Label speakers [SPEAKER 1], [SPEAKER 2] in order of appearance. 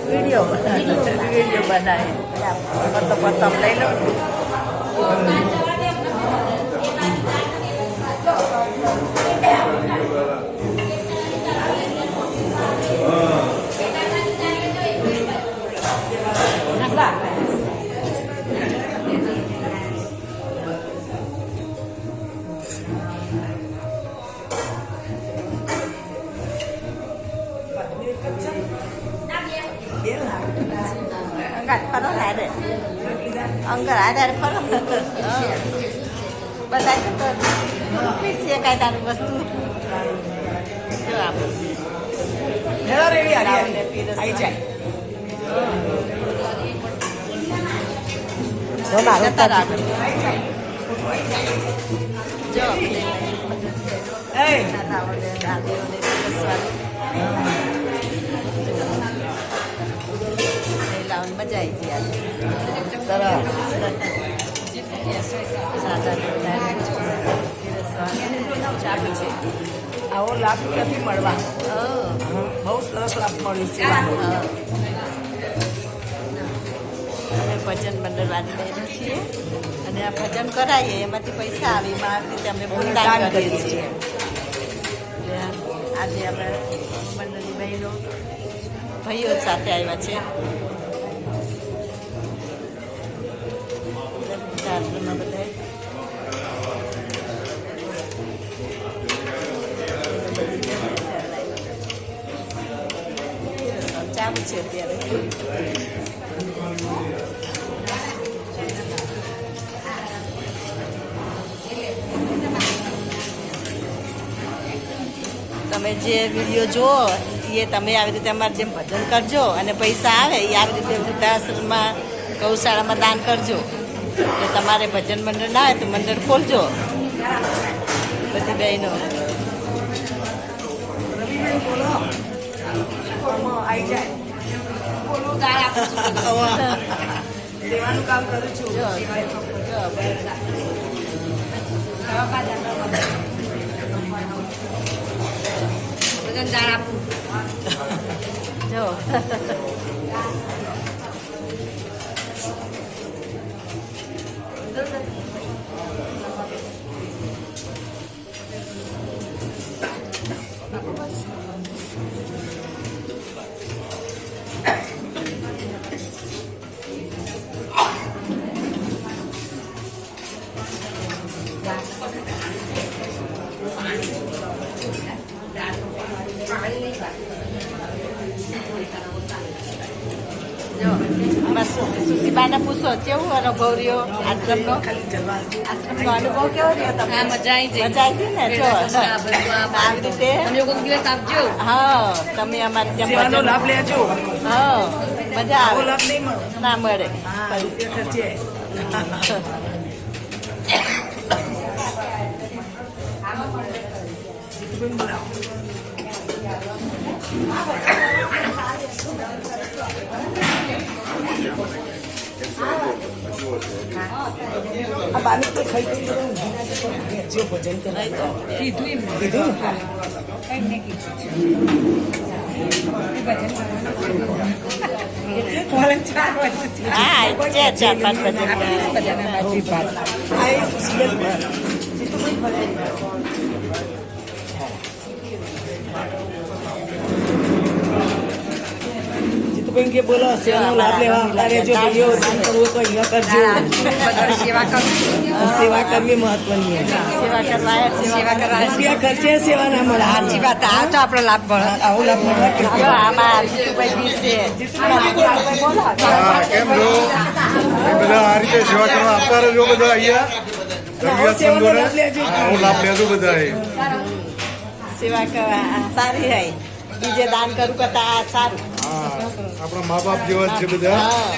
[SPEAKER 1] Video बनाए मतलब ले लो Enggak, kalau ada. Enggak ada kalau. Badai itu visi kaitan वस्तु. Itu apa?
[SPEAKER 2] Hello, ready, आई जाए
[SPEAKER 1] Mana ada? Jo.
[SPEAKER 2] Hey.
[SPEAKER 1] Lawan મજા આવી ગઈ
[SPEAKER 2] સરસ
[SPEAKER 1] ચાલુ છે
[SPEAKER 2] આવો લાભ ક્યાંથી મળવા બહુ સરસ લાભ મળ્યો સેવાનો
[SPEAKER 1] અમે ભજન મંડળ વાળી બહેનો છીએ અને આ ભજન કરાવીએ એમાંથી પૈસા આવે એમાં આવી રીતે અમે દાન કરીએ છીએ એટલે આજે અમે મંડળની બહેનો ભાઈઓ સાથે આવ્યા છે ગુજરાતમાં બધા ચાલુ છે અત્યારે તમે જે વિડીયો જુઓ એ તમે આવી રીતે અમારે જેમ ભજન કરજો અને પૈસા આવે એ આવી રીતે વૃદ્ધાશ્રમમાં ગૌશાળામાં દાન કરજો એટલે તમારે ભજન મંડળ ના હોય તો મંડળ ખોલજો બધી બહેનો
[SPEAKER 2] आई जाए સેવાનું કામ કરું છું
[SPEAKER 1] ભજન દાન આપું જો સુશીબાને પૂછો કેવું અનુભવ રહ્યો આશ્રમનો આશ્રમનો અનુભવ કેવો રહ્યો તમને મજા આવી ને જો આવી રીતે આપજો હા તમે અમારે
[SPEAKER 2] સેવાનો લાભ લેજો
[SPEAKER 1] હા મજા આવે
[SPEAKER 2] લાભ નહીં મળે
[SPEAKER 1] ના મળે
[SPEAKER 2] ખર્ચે अब आने तो खाई जो भजन कर
[SPEAKER 1] હા ચાર પાંચ
[SPEAKER 2] બેન કે બોલો સેવાનો લાભ લેવા અરે જો વિડિયો દાન કરવો તો અહીંયા કરજો સેવા કરવી મહત્વની છે
[SPEAKER 1] સેવા કરવા
[SPEAKER 2] રૂપિયા ખર્ચે સેવા ના મળે
[SPEAKER 1] સાચી વાત આ તો આપણો લાભ મળે
[SPEAKER 2] આવો લાભ મળે
[SPEAKER 1] જો આમાં જીતુભાઈ બી છે
[SPEAKER 3] કેમ છો બધા આ રીતે સેવા કરવા આપતા રહેજો બધા અહીંયા આવો લાભ લેજો બધા
[SPEAKER 1] સેવા કરવા સારી હોય બીજે દાન કરું કરતા આ સારું
[SPEAKER 3] આપણા મા બાપ જેવા જ છે બધા
[SPEAKER 1] હા